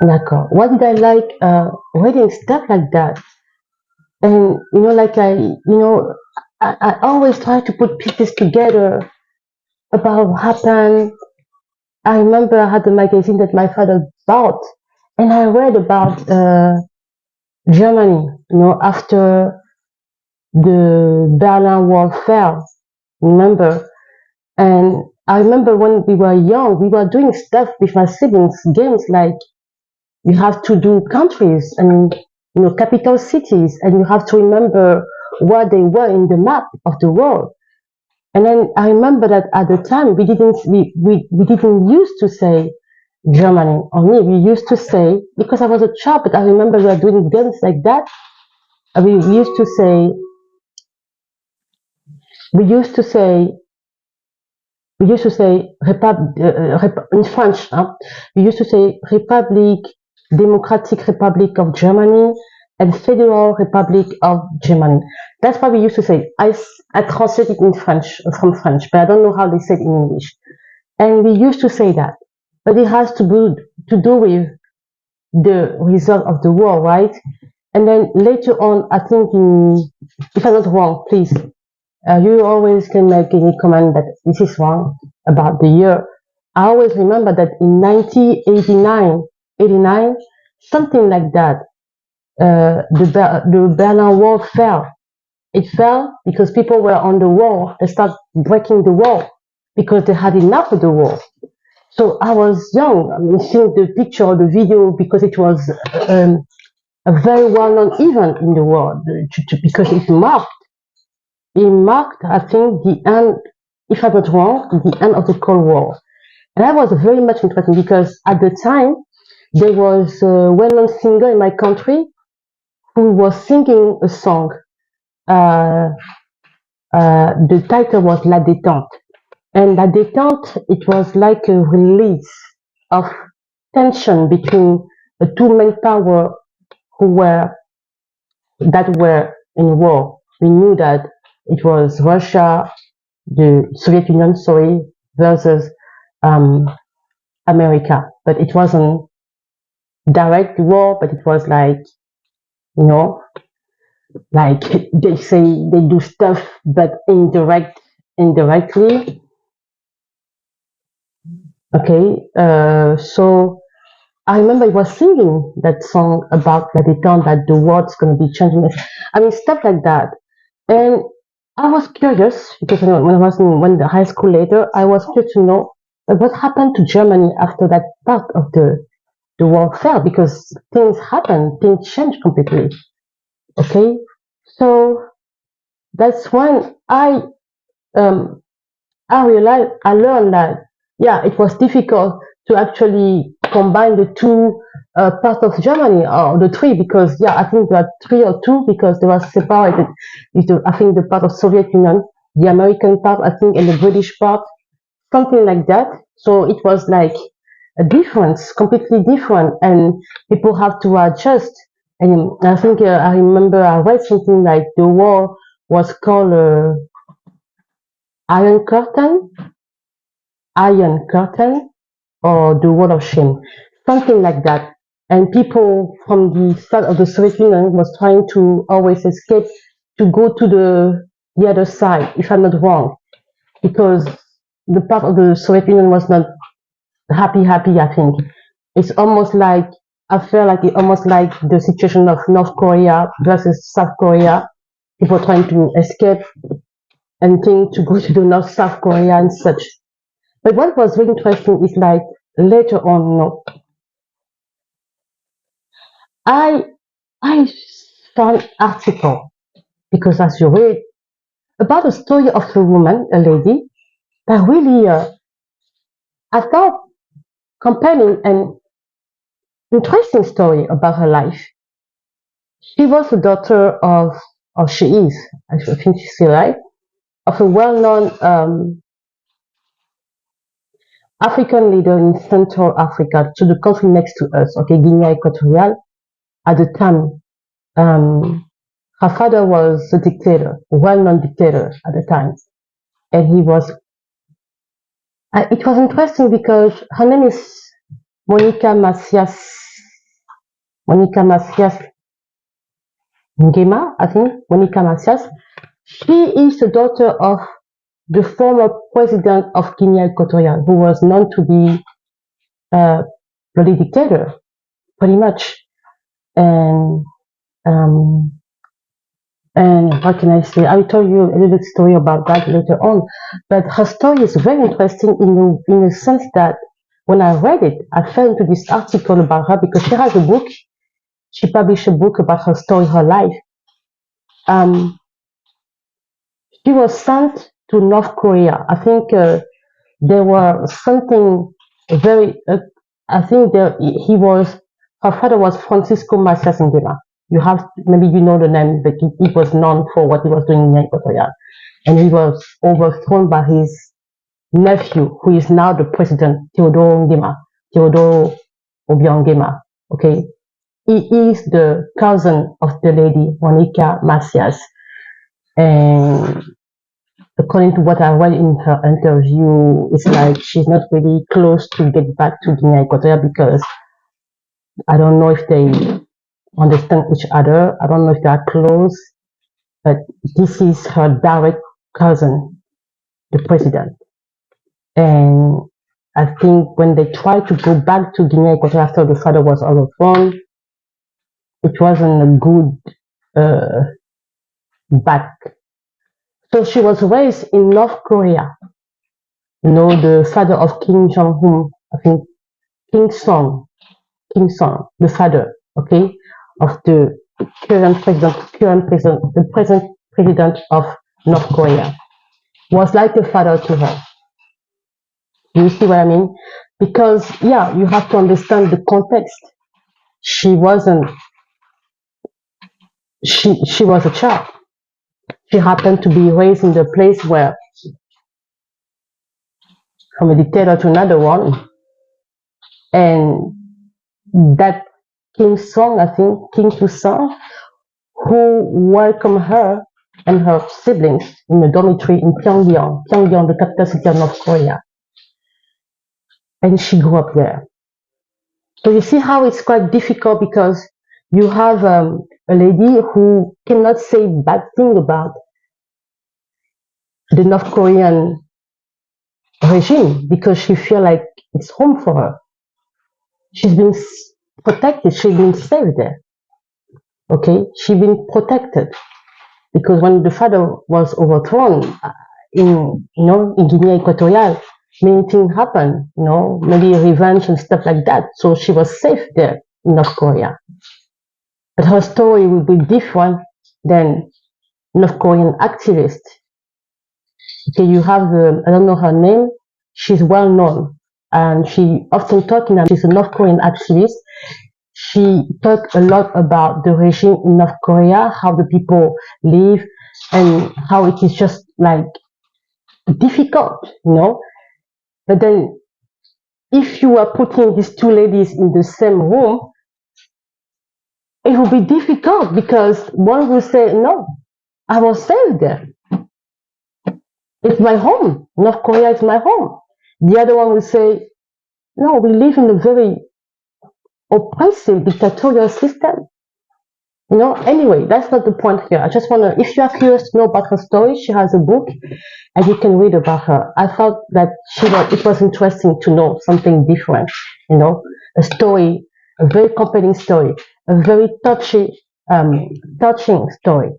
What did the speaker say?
D'accord. What did I like? Reading stuff like that. And, I always try to put pieces together about what happened. I remember I had a magazine that my father bought, and I read about Germany, after the Berlin Wall fell, remember? And I remember when we were young, we were doing stuff with my siblings, games like you have to do countries and capital cities, and you have to remember where they were in the map of the world. And then I remember that at the time we didn't used to say Germany or me. We used to say, because I was a child, but I remember we were doing games like that. We used to say we used to say in French. Huh? We used to say Republic, Democratic Republic of Germany, and Federal Republic of Germany. That's what we used to say. I translate it in French from French, but I don't know how they say it in English. And we used to say that, but it has to do with the result of the war, right? And then later on, I think, if I'm not wrong, please, you always can make any comment that this is wrong about the year. I always remember that in 1989, 89, something like that, the Berlin Wall fell. It fell because people were on the wall. They started breaking the wall because they had enough of the wall. So I was young. I mean, seeing the picture or the video because it was a very well-known event in the world because it marked, I think, the end, if I'm not wrong, the end of the Cold War. And that was very much interesting because at the time, there was a well-known singer in my country who was singing a song. Uh, the title was La Détente. And La Détente, it was like a release of tension between the two main powers who were that were in war. We knew that it was Russia, the Soviet Union, sorry, versus um, America. But it wasn't direct war, but it was like, you know, like they say they do stuff, but indirectly. Okay, so I remember he was singing that song about that they thought that the world's gonna be changing. I mean, stuff like that. And I was curious because when I was when the high school later, I was curious to know what happened to Germany after that part of the wall fell because things happened, things changed completely. Okay, so that's when um, I realized I learned that yeah, it was difficult to actually combine the two parts of Germany or the three because yeah, I think there are three or two because they were separated. I think the part of Soviet Union, the American part, I think, and the British part, something like that. So it was like a difference, completely different, and people have to adjust. And I think I remember I read something like the war was called Iron Curtain, Iron Curtain, or the Wall of Shame, something like that. And people from the side of the Soviet Union was trying to always escape to go to the other side, if I'm not wrong, because the part of the Soviet Union was not happy. I think it's almost like I feel like it almost like the situation of North Korea versus South Korea. People trying to escape and think to go to the North South Korea and such. But what was really interesting is like later on, no, I I found article because as you read about the story of a woman, a lady that really I thought compelling and interesting story about her life. She was the daughter of, or she is, I think she's still alive, of a well-known African leader in Central Africa, to the country next to us, okay, Guinea Equatorial. At the time, her father was a dictator, a well-known dictator at the time, and he was. It was interesting because her name is Monica Macias. Monica Macias Nguema, I think, Monica Macias. She is the daughter of the former president of Guinea Equatorial, who was known to be a bloody dictator, pretty much. And um, and what can I say? I will tell you a little story about that later on. But her story is very interesting in the sense that when I read it, I fell into this article about her because she has a book. She published a book about her story, her life. Um, she was sent to North Korea. I think there was something very. I think there he was. Her father was Francisco Macias Nguema. You have maybe you know the name, but he was known for what he was doing in Equatorial, and he was overthrown by his nephew, who is now the president, Teodoro Nguema, Teodoro Obiang Nguema. Okay, he is the cousin of the lady Monica Macias, and according to what I read in her interview, it's like she's not really close to get back to Guinea Equatorial because I don't know if they understand each other. I don't know if they are close, but this is her direct cousin, the president. And I think when they tried to go back to Guinea Equatorial after the father was overthrown, it wasn't a good back. So she was raised in North Korea. You know, the father of Kim Jong Un, I think Kim Song, the father, okay, of the the present president of North Korea, was like a father to her. You see what I mean? Because yeah, you have to understand the context. She wasn't. She was a child. She happened to be raised in the place where, from a dictator to another one, and that King Song, I think King Song, who welcomed her and her siblings in a dormitory in Pyongyang, the capital city of North Korea. And she grew up there. So you see how it's quite difficult because you have a lady who cannot say bad thing about the North Korean regime because she feel like it's home for her. She's been protected. She's been saved there. Okay, she's been protected because when the father was overthrown in Guinea Equatorial, many things happened. Maybe revenge and stuff like that. So she was safe there in North Korea. But her story will be different than North Korean activist. Okay, you have I don't know her name. She's well known, and she often talking. She's a North Korean activist. She talked a lot about the regime in North Korea, how the people live, and how it is just like difficult, But then, if you are putting these two ladies in the same room, it will be difficult because one will say, "No, I was saved there. It's my home. North Korea is my home." The other one will say, "No, we live in a very oppressive dictatorial system." Anyway, that's not the point here. I just want to, if you are curious to know about her story, she has a book and you can read about her. I felt that it was interesting to know something different, a story, a very compelling story, a very touching story,